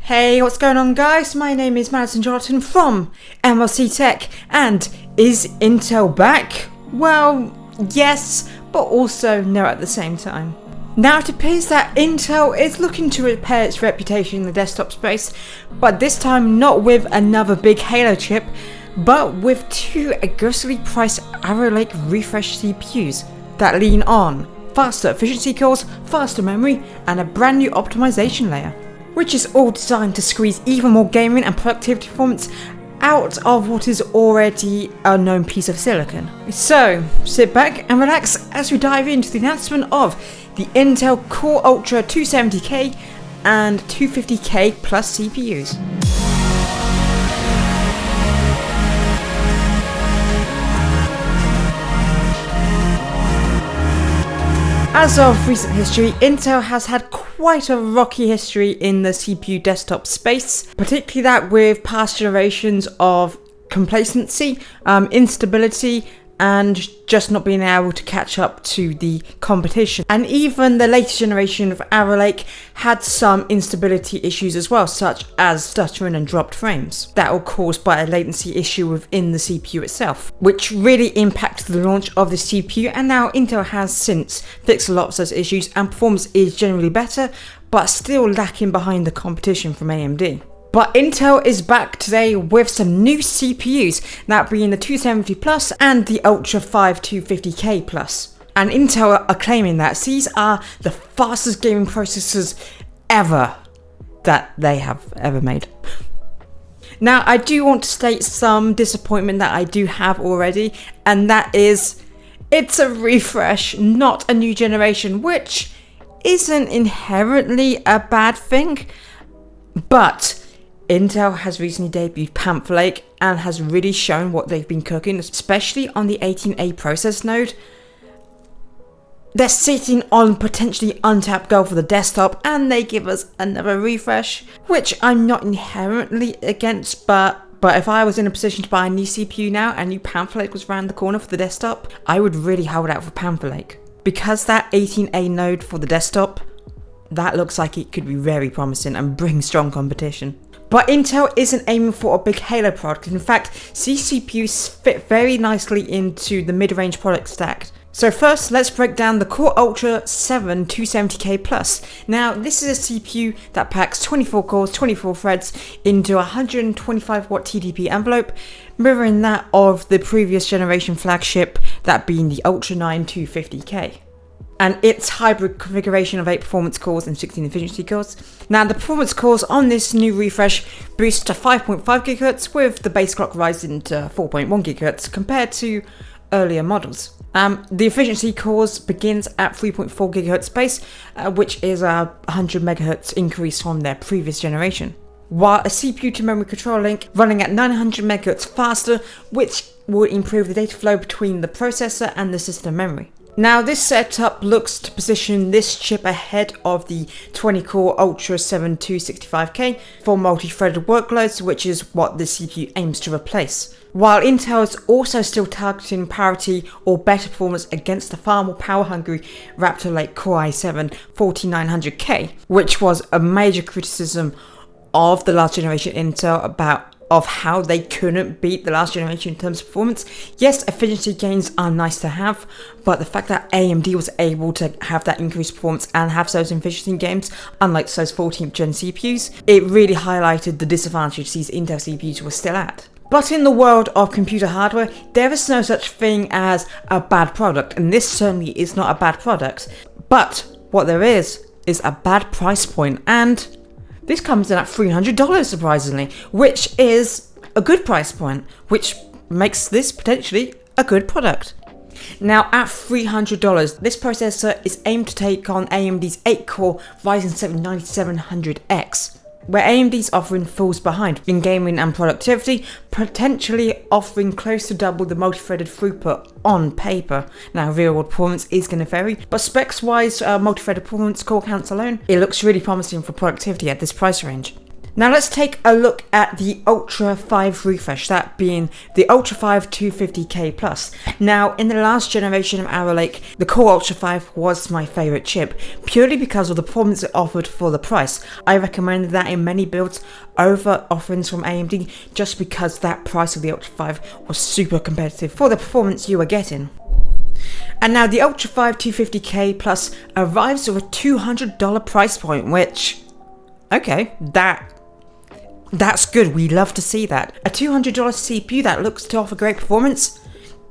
Hey, what's going on guys? My name is Madison Jonathan from MLC Tech, and is Intel back? Well, yes, but also no at the same time. Now it appears that Intel is looking to repair its reputation in the desktop space, but this time not with another big Halo chip, but with two aggressively priced Arrow Lake refresh CPUs that lean on faster efficiency cores, faster memory, and a brand new optimization layer, which is all designed to squeeze even more gaming and productivity performance out of what is already a known piece of silicon. So sit back and relax as we dive into the announcement of the Intel Core Ultra 270K and 250K plus CPUs. As of recent history, Intel has had quite a rocky history in the CPU desktop space, particularly that with past generations of complacency, instability, and just not being able to catch up to the competition. And even the latest generation of Arrow Lake had some instability issues as well, such as stuttering and dropped frames that were caused by a latency issue within the CPU itself, which really impacted the launch of the CPU. And now Intel has since fixed a lot of those issues, and performance is generally better, but still lacking behind the competition from AMD. But Intel is back today with some new CPUs, that being the 270 Plus and the Ultra 5 250K Plus. And Intel are claiming that these are the fastest gaming processors ever that they have ever made. Now, I do want to state some disappointment that I do have already, and that is, it's a refresh, not a new generation, which isn't inherently a bad thing, but Intel has recently debuted Panther Lake and has really shown what they've been cooking, especially on the 18A process node. They're sitting on potentially untapped gold for the desktop, and they give us another refresh, which I'm not inherently against, but if I was in a position to buy a new CPU now and new Panther Lake was around the corner for the desktop, I would really hold out for Panther Lake. Because that 18A node for the desktop, that looks like it could be very promising and bring strong competition. But Intel isn't aiming for a big Halo product. In fact, these CPUs fit very nicely into the mid-range product stack. So first, let's break down the Core Ultra 7 270K Plus. Now, this is a CPU that packs 24 cores, 24 threads into a 125 watt TDP envelope, mirroring that of the previous generation flagship, that being the Ultra 9 250K. And its hybrid configuration of 8 performance cores and 16 efficiency cores. Now, the performance cores on this new refresh boost to 5.5 GHz, with the base clock rising to 4.1 GHz compared to earlier models. The efficiency cores begins at 3.4 GHz base, which is a 100 MHz increase from their previous generation, while a CPU to memory control link running at 900 MHz faster, which will improve the data flow between the processor and the system memory. Now, this setup looks to position this chip ahead of the 20-core Ultra 7 265K for multi-threaded workloads, which is what the CPU aims to replace. While Intel is also still targeting parity or better performance against the far more power-hungry Raptor Lake Core i7 4900K, which was a major criticism of the last generation Intel of how they couldn't beat the last generation in terms of performance. Yes, efficiency gains are nice to have, but the fact that AMD was able to have that increased performance and have those efficiency gains, unlike those 14th gen CPUs, it really highlighted the disadvantage these Intel CPUs were still at. But in the world of computer hardware, there is no such thing as a bad product, and this certainly is not a bad product. But what there is a bad price point, and this comes in at $300 surprisingly, which is a good price point, which makes this potentially a good product. Now, at $300, this processor is aimed to take on AMD's 8-core Ryzen 7 9700X, where AMD's offering falls behind in gaming and productivity, potentially offering close to double the multi-threaded throughput on paper. Now, real-world performance is going to vary, but specs-wise, multi-threaded performance core counts alone, it looks really promising for productivity at this price range. Now let's take a look at the Ultra 5 refresh, that being the Ultra 5 250K Plus. Now, in the last generation of Arrow Lake, the Core Ultra 5 was my favourite chip, purely because of the performance it offered for the price. I recommended that in many builds over offerings from AMD, just because that price of the Ultra 5 was super competitive for the performance you were getting. And now the Ultra 5 250K Plus arrives with a $200 price point, which, okay, that's good. We love to see that. A $200 CPU that looks to offer great performance,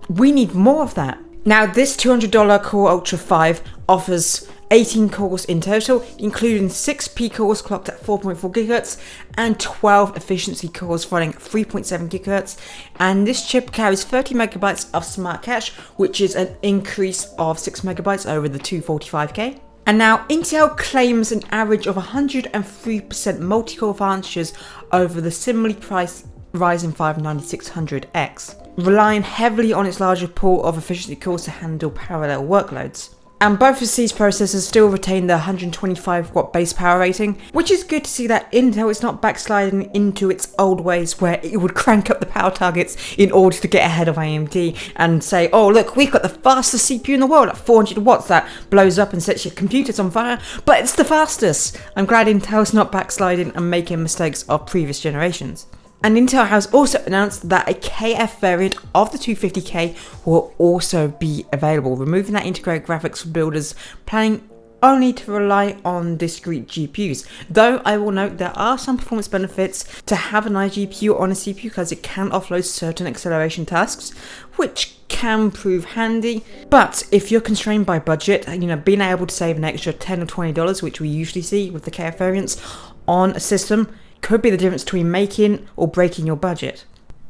we need more of that. Now this $200 Core Ultra 5 offers 18 cores in total, including 6 P cores clocked at 4.4 GHz and 12 efficiency cores running at 3.7 GHz. And this chip carries 30 MB of smart cache, which is an increase of 6 MB over the 245K. And now Intel claims an average of 103% multi-core advantages over the similarly priced Ryzen 5 9600X, relying heavily on its larger pool of efficiency cores to handle parallel workloads. And both of these processors still retain the 125 watt base power rating, which is good to see that Intel is not backsliding into its old ways where it would crank up the power targets in order to get ahead of AMD and say, oh look, we've got the fastest CPU in the world at 400 watts that blows up and sets your computers on fire, but it's the fastest. I'm glad Intel's not backsliding and making mistakes of previous generations. And Intel has also announced that a KF variant of the 250K will also be available, removing that integrated graphics for builders planning only to rely on discrete GPUs. Though I will note there are some performance benefits to have an iGPU on a CPU because it can offload certain acceleration tasks, which can prove handy. But if you're constrained by budget, being able to save an extra $10 or $20, which we usually see with the KF variants on a system, could be the difference between making or breaking your budget.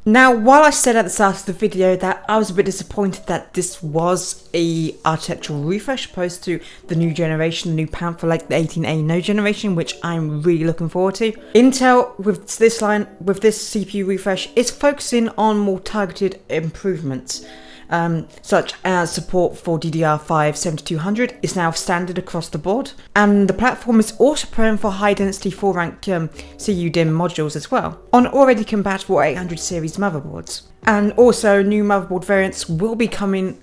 Now, while I said at the start of the video that I was a bit disappointed that this was a architectural refresh opposed to the new generation, the new Panther Lake, the 18A Node generation, which I'm really looking forward to, Intel with this CPU refresh is focusing on more targeted improvements. Such as support for DDR5 7200 is now standard across the board, and the platform is also preparing for high-density 4-rank CU-DIMM modules as well, on already compatible 800 series motherboards. And also new motherboard variants will be coming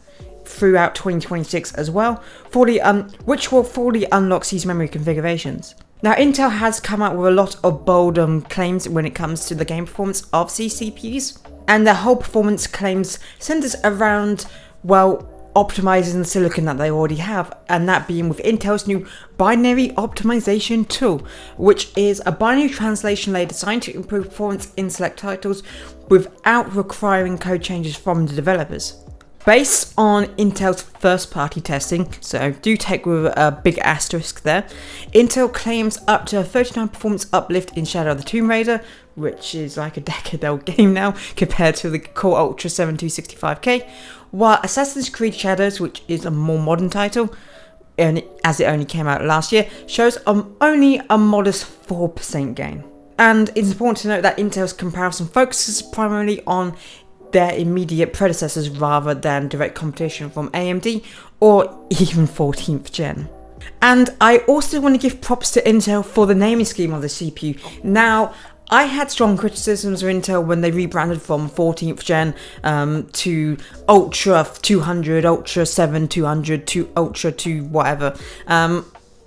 throughout 2026 as well, which will fully unlock these memory configurations. Now, Intel has come out with a lot of bold claims when it comes to the game performance of these CPUs, and their whole performance claims centers around, optimizing the silicon that they already have, and that being with Intel's new binary optimization tool, which is a binary translation layer designed to improve performance in select titles without requiring code changes from the developers. Based on Intel's first-party testing, so do take with a big asterisk there, Intel claims up to a 39% performance uplift in Shadow of the Tomb Raider, which is like a decade-old game now compared to the Core Ultra 7 265K, while Assassin's Creed Shadows, which is a more modern title, and as it only came out last year, shows only a modest 4% gain. And it's important to note that Intel's comparison focuses primarily on their immediate predecessors rather than direct competition from AMD or even 14th gen. And I also want to give props to Intel for the naming scheme of the CPU. Now, I had strong criticisms of Intel when they rebranded from 14th gen to Ultra 200, Ultra 7 200 to Ultra 2 whatever.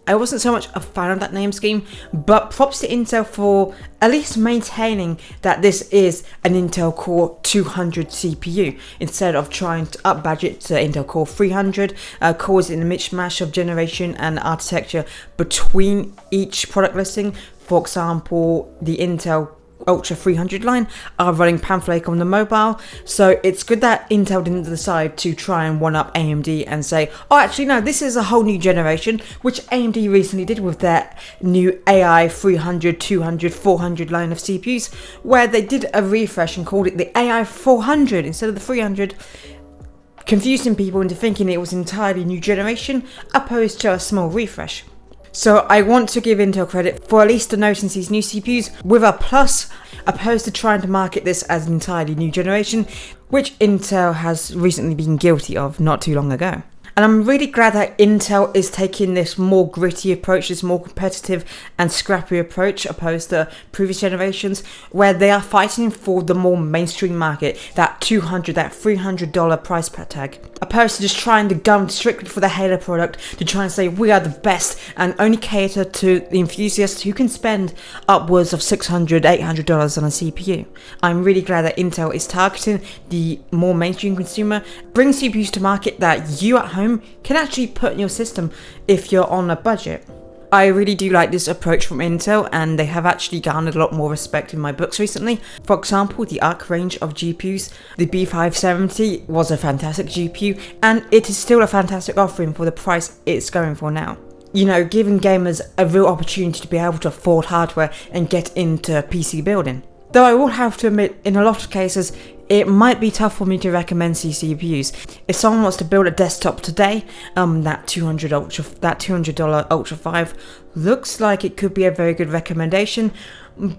I wasn't so much a fan of that name scheme, but props to Intel for at least maintaining that this is an Intel Core 200 CPU instead of trying to up budget to Intel Core 300, causing a mismatch of generation and architecture between each product listing. For example, the Intel Ultra 300 line are running Panther Lake on the mobile, so it's good that Intel didn't decide to try and one-up AMD and say, oh actually no, this is a whole new generation, which AMD recently did with their new AI 300, 200, 400 line of CPUs, where they did a refresh and called it the AI 400 instead of the 300, confusing people into thinking it was an entirely new generation opposed to a small refresh. So I want to give Intel credit for at least denoting these new CPUs with a plus, opposed to trying to market this as an entirely new generation, which Intel has recently been guilty of not too long ago. And I'm really glad that Intel is taking this more gritty approach, this more competitive and scrappy approach, opposed to previous generations, where they are fighting for the more mainstream market, that $300 price tag, opposed to just trying to gun strictly for the Halo product, to try and say we are the best and only cater to the enthusiasts who can spend upwards of $600, $800 on a CPU. I'm really glad that Intel is targeting the more mainstream consumer, bring CPUs to market that you at home can actually put in your system if you're on a budget. I really do like this approach from Intel, and they have actually garnered a lot more respect in my books recently. For example, the Arc range of GPUs, the B570 was a fantastic GPU, and it is still a fantastic offering for the price it's going for now. You know, giving gamers a real opportunity to be able to afford hardware and get into PC building. Though I will have to admit, in a lot of cases, it might be tough for me to recommend CPUs. If someone wants to build a desktop today, that $200 Ultra 5 looks like it could be a very good recommendation.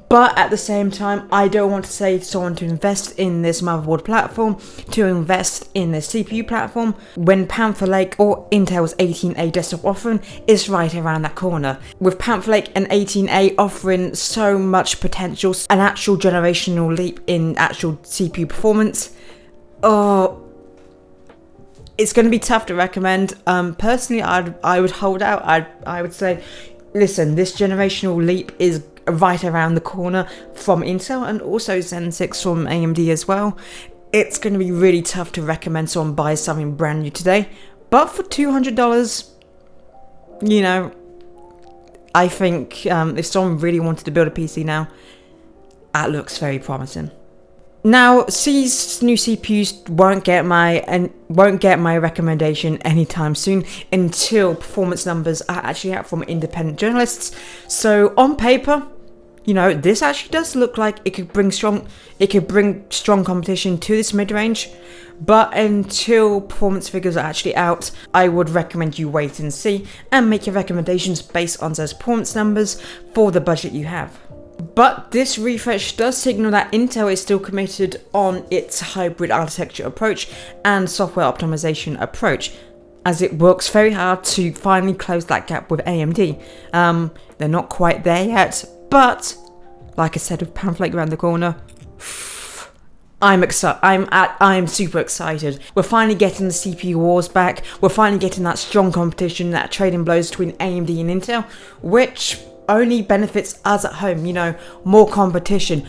But at the same time, I don't want to say to someone to invest in this motherboard platform, to invest in this CPU platform, when Panther Lake or Intel's 18A desktop offering is right around that corner. With Panther Lake and 18A offering so much potential, an actual generational leap in actual CPU performance, it's going to be tough to recommend. Personally, I would hold out. I would say, listen, this generational leap is right around the corner from Intel, and also Zen 6 from AMD as well. It's going to be really tough to recommend someone buy something brand new today, but for $200, you know, I think if someone really wanted to build a PC now, that looks very promising. Now, these new CPUs won't get my recommendation anytime soon until performance numbers are actually out from independent journalists. So on paper, you know, this actually does look like it could bring strong competition to this mid-range. But until performance figures are actually out, I would recommend you wait and see and make your recommendations based on those performance numbers for the budget you have. But this refresh does signal that Intel is still committed on its hybrid architecture approach and software optimization approach, as it works very hard to finally close that gap with AMD. They're not quite there yet, but like I said, with Panther Lake around the corner, I'm excited. I'm super excited. We're finally getting the CPU wars back. We're finally getting that strong competition, that trading blows between AMD and Intel, which only benefits us at home. You know, more competition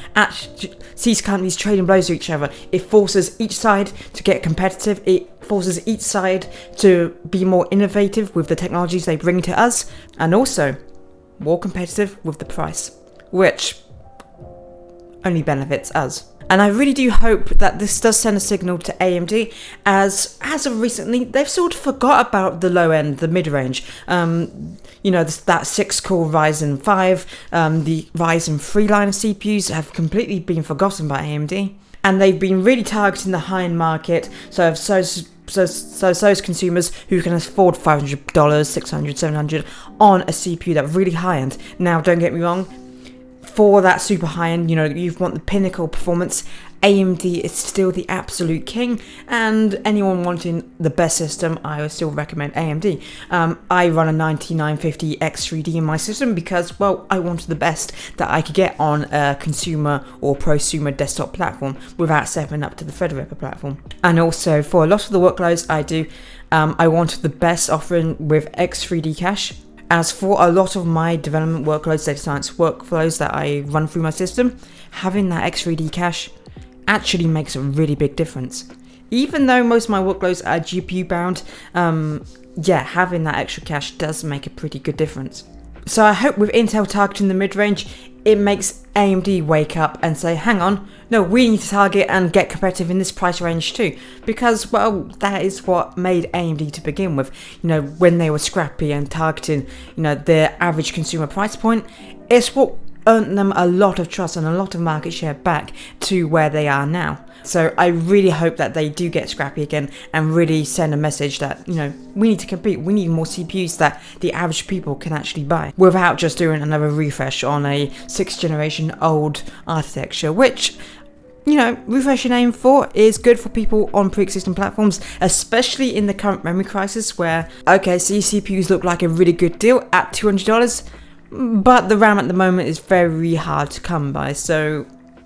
sees companies trading blows to each other. It forces each side to get competitive. It forces each side to be more innovative with the technologies they bring to us, and also more competitive with the price, which only benefits us. And I really do hope that this does send a signal to AMD, as of recently, they've sort of forgot about the low end, the mid-range. You know, that 6-core Ryzen 5, the Ryzen 3 line of CPUs have completely been forgotten by AMD. And they've been really targeting the high-end market, so those consumers who can afford $500, $600, $700 on a CPU that's really high-end. Now, don't get me wrong, for that super high-end, you know, you want the pinnacle performance, AMD is still the absolute king, and anyone wanting the best system, I would still recommend AMD. I run a 9950 X3D in my system because, well, I wanted the best that I could get on a consumer or prosumer desktop platform without stepping up to the Threadripper platform. And also, for a lot of the workloads I do, I wanted the best offering with X3D cache. As for a lot of my development workloads, data science workflows that I run through my system, having that X3D cache actually makes a really big difference. Even though most of my workloads are GPU bound, having that extra cache does make a pretty good difference. So I hope with Intel targeting the mid-range, it makes AMD wake up and say, hang on, no, we need to target and get competitive in this price range too. Because, well, that is what made AMD to begin with. You know, when they were scrappy and targeting, you know, their average consumer price point, it's what earned them a lot of trust and a lot of market share back to where they are now. So I really hope that they do get scrappy again and really send a message that, you know, we need to compete. We need more CPUs that the average people can actually buy without just doing another refresh on a 6th generation old architecture, which, refresh your name for is good for people on pre-existing platforms, especially in the current memory crisis where, okay, so CPUs look like a really good deal at $200, but the RAM at the moment is very hard to come by, so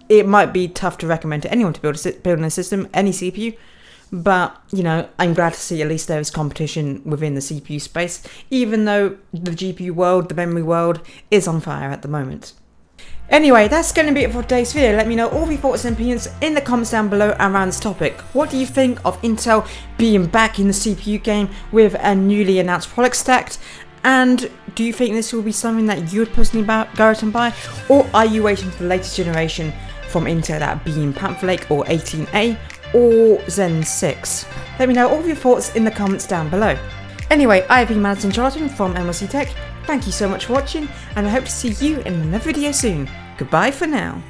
it might be tough to recommend to anyone to build a system, any CPU. But, I'm glad to see at least there is competition within the CPU space, even though the GPU world, the memory world, is on fire at the moment. Anyway, that's going to be it for today's video. Let me know all of your thoughts and opinions in the comments down below around this topic. What do you think of Intel being back in the CPU game with a newly announced product stack? And do you think this will be something that you would personally go out and buy? Or are you waiting for the latest generation from Intel, that being Panther Lake or 18A? Or Zen 6. Let me know all of your thoughts in the comments down below. Anyway, I've been Madison Charlton from MLC Tech. Thank you so much for watching, and I hope to see you in another video soon. Goodbye for now.